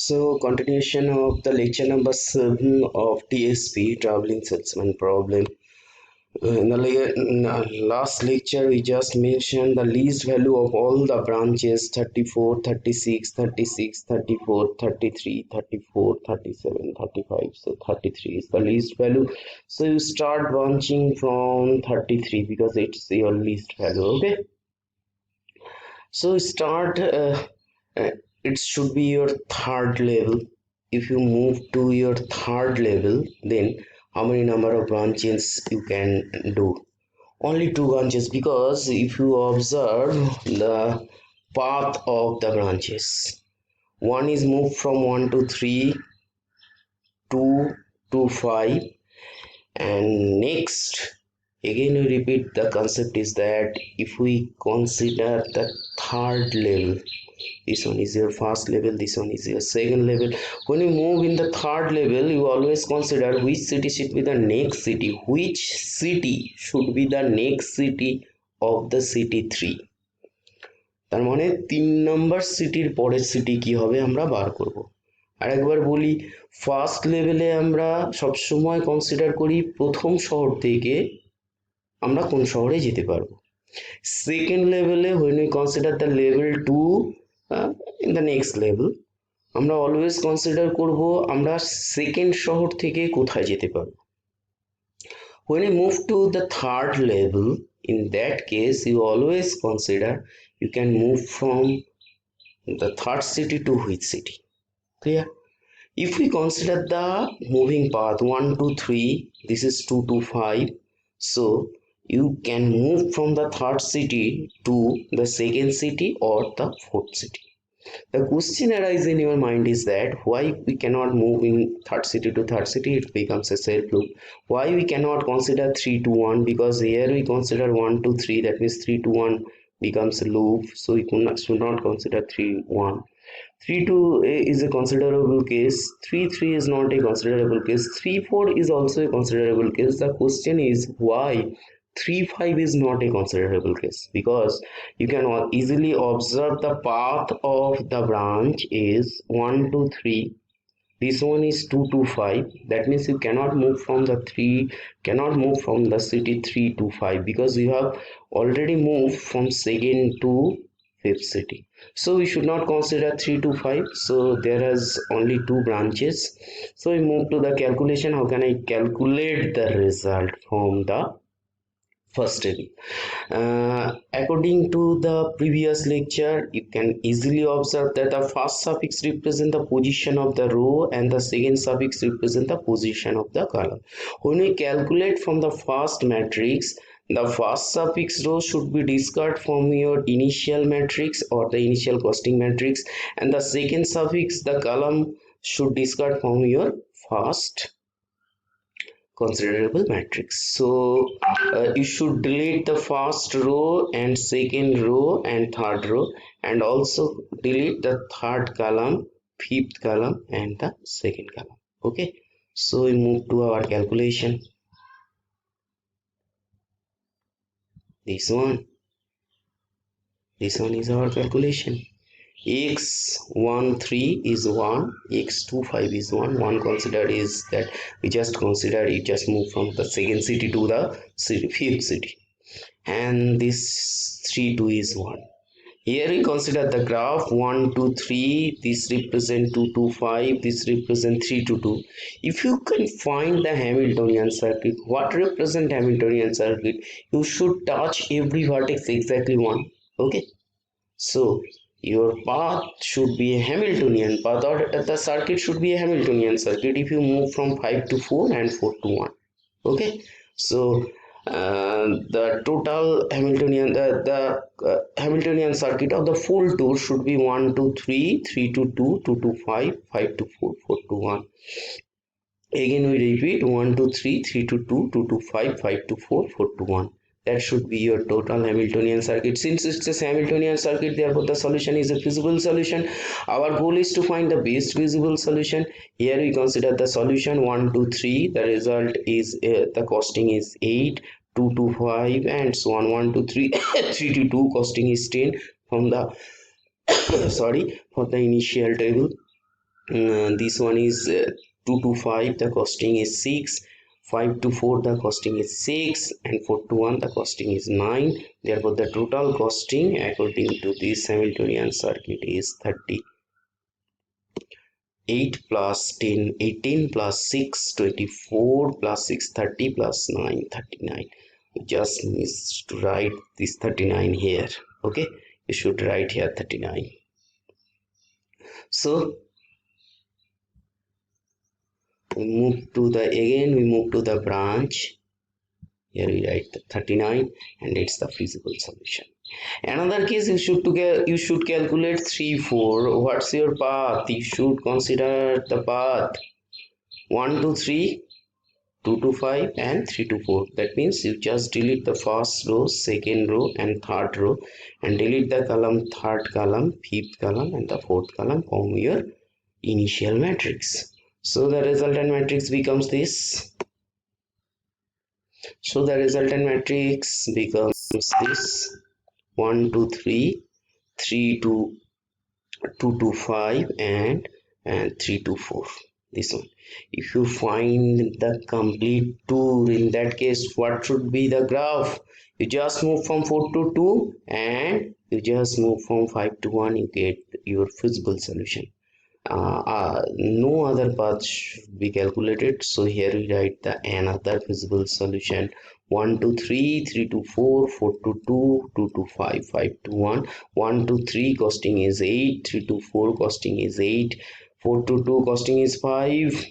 So, continuation of the lecture number 7 of TSP, Traveling Salesman Problem. In the last lecture, we just mentioned the least value of all the branches 34, 36, 36, 34, 33, 34, 37, 35. So, 33 is the least value. So, you start branching from 33 because it's your least value. Okay. So, start. It should be your third level. If you move to your third level, then how many number of branches you can do? Only two branches, because if you observe the path of the branches, one is moved from 1 to 3, 2 to 5, and next again we repeat the concept is that if we consider the third level, this one is your first level, this one is your second level. When you move in the third level, you always consider which city should be the next city, which city should be the next city of the city 3. তার মানে 3 নম্বর সিটির পরের city কি হবে আমরা বার করব। আর একবার বলি, ফার্স্ট লেভেলে আমরা সবসময় কনসিডার করি প্রথম শহর থেকে আমরা কোন শহরে যেতে পারবো। সেকেন্ড লেভেলে when we consider the level 2 in the next level, আমরা অলওয়েজ কনসিডার করব আমরা সেকেন্ড শহর থেকে কোথায় যেতে পারবো। When you move to the third level, in that case you always consider you can move from the third city to which city. Clear? If we consider the moving path 1 to 3, this is 2 to 5, so you can move from the third city to the second city or the fourth city. The question arises in your mind is that why we cannot move in third city to third city, it becomes a self loop. Why we cannot consider 3 to 1, because here we consider 1 to 3, that means 3 to 1 becomes a loop, so we should not consider 3 1. 3 2 is a considerable case, 3 3 is not a considerable case, 3 4 is also a considerable case. The question is why 3 5 is not a considerable case, because you can easily observe the path of the branch is 1 to 3, this one is 2 to 5, that means you cannot move from the city 3 to 5, because you have already moved from second to fifth city. So we should not consider 3 to 5, so there is only 2 branches. So we move to the calculation. How can I calculate the result from the first level? According to the previous lecture, you can easily observe that the first suffix represent the position of the row and the second suffix represent the position of the column. When we calculate from the first matrix, the first suffix row should be discarded from your initial matrix or the initial costing matrix, and the second suffix, the column, should discard from your first considerable matrix. So you should delete the first row and second row and third row, and also delete the third column, fifth column, and the second column. Okay, so we move to our calculation. This one is our calculation. x13 is 1, x25 is 1 consider is that we just consider it just move from the second city to the fifth city, and this 32 is 1. Here we consider the graph 1 2 3, this represent 2 to 5, this represent 3 to 2. If you can find the Hamiltonian circuit, what represent Hamiltonian circuit, you should touch every vertex exactly 1. Okay, so your path should be a Hamiltonian path, or the circuit should be a Hamiltonian circuit if you move from 5 to 4 and 4 to 1. Okay, so the total Hamiltonian Hamiltonian circuit of the full tour should be 1 to 3, 3 to 2, 2 to 5, 5 to 4, 4 to 1. Again we repeat 1 to 3, 3 to 2, 2 to 5, 5 to 4, 4 to 1. That should be your total Hamiltonian circuit. Since it's a Hamiltonian circuit, therefore the solution is a feasible solution. Our goal is to find the best feasible solution. Here we consider the solution 1 to 3, the result is the costing is 8, 2 to 5, and so on. 1 to 3, 3 to 2, costing is 10 from the sorry, for the initial table. This one is 2 to 5, the costing is 6. 5 to 4, the costing is 6, and 4 to 1, the costing is 9. Therefore the total costing according to this Hamiltonian circuit is 38 plus 10 18 plus 6 24 plus 6 30 plus 9 39. You just need to write this 39 here. Okay, you should write here 39. So we move to the branch. Here we write the 39, and it's the feasible solution. Another case, you should calculate 3 4. What's your path? You should consider the path 1 to 3, 2 to 5, and 3 to 4. That means you just delete the first row, second row, and third row, and delete the column, third column, fifth column, and the fourth column from your initial matrix. So the resultant matrix becomes this. So the resultant matrix becomes this: 1 to 3, 3 to 2 to 5, and 3 to 4. This one. If you find the complete tour, in that case, what should be the graph? You just move from 4 to 2, and you just move from 5 to 1. You get your feasible solution. No other path should be calculated. So here we write the another feasible solution: 1 to 3, 3 to 4, 4 to 2, 2 to 5, 5 to 1. 1 to 3 costing is 8, 3 to 4 costing is 8, 4 to 2 costing is 5,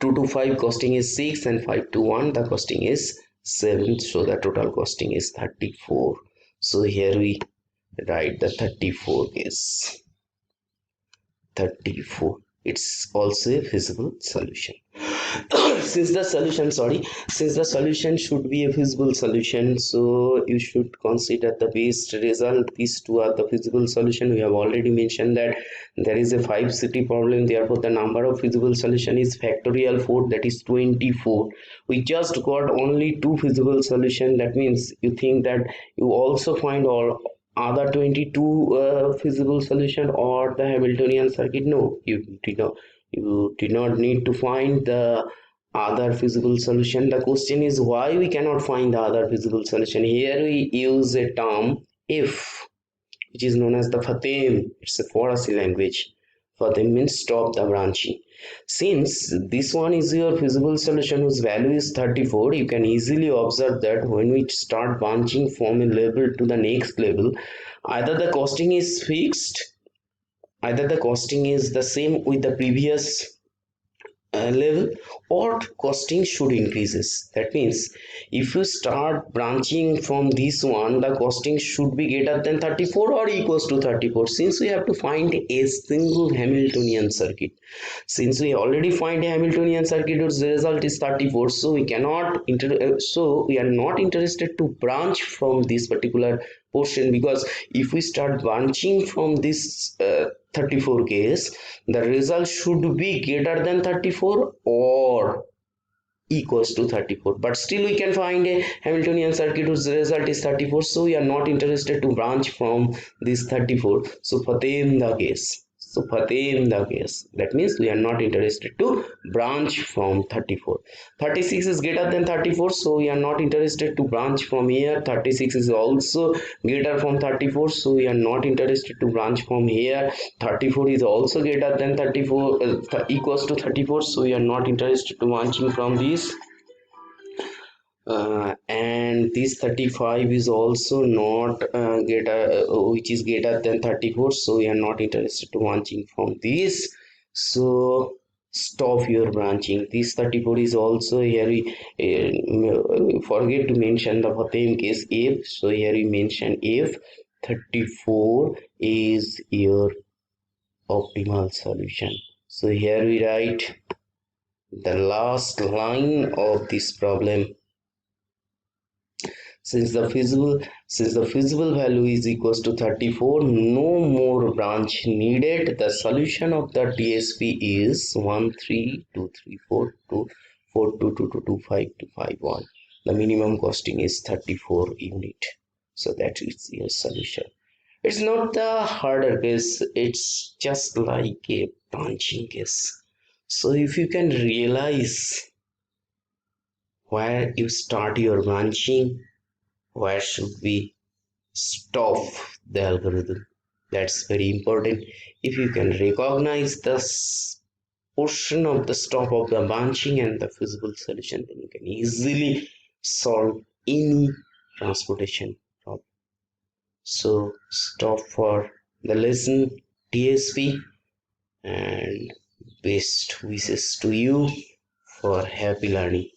2 to 5 costing is 6, and 5 to 1 the costing is 7. So the total costing is 34. So here we write the 34 case. 34, it's also a feasible solution. Since the solution should be a feasible solution, so you should consider the best result. These two are the feasible solution. We have already mentioned that there is a 5-city problem, therefore the number of feasible solution is factorial 4, that is 24. We just got only 2 feasible solution. That means you think that you also find all other 22 feasible solution or the Hamiltonian circuit. No, you did not need to find the other feasible solution. The question is why we cannot find the other feasible solution. Here we use a term if, which is known as the Fatem. It's a Farsi language. Fatem means stop the branching. Since this one is your feasible solution whose value is 34, you can easily observe that when we start branching from a level to the next level, either the costing is fixed, either the costing is the same with the previous level, or costing should increases. That means if you start branching from this one, the costing should be greater than 34 or equals to 34. Since we have to find a single Hamiltonian circuit, since we already find a Hamiltonian circuit whose result is 34, so we are not interested to branch from this particular portion, because if we start branching from this 34 case, the result should be greater than 34 or equals to 34, but still we can find a Hamiltonian circuit whose result is 34, so we are not interested to branch from this 34. So Fatem the case. That means we are not interested to branch from 34. 36 is greater than 34, so we are not interested to branch from here. 36 is also greater from 34, so we are not interested to branch from here. 34 is also greater than 34, equals to 34, so we are not interested to branching from this. And this 35 is also not which is greater than 34, so we are not interested to branching from this. So stop your branching. This 34 is also here. We forget to mention the Fatem case if. So here we mention if 34 is your optimal solution. So here we write the last line of this problem. Since the feasible value is equals to 34, no more branch needed. The solution of the DSP is 1 3 2 3 4 2 4 2 2 2 2 5 2 5 1. The minimum costing is 34 unit. So that is your solution. It's not the harder case. It's just like a branching is. So if you can realize where you start your branching, where should we stop the algorithm, that's very important. If you can recognize this portion of the stop of the branching and the feasible solution, then you can easily solve any transportation problem. So stop for the lesson, TSP, and best wishes to you for happy learning.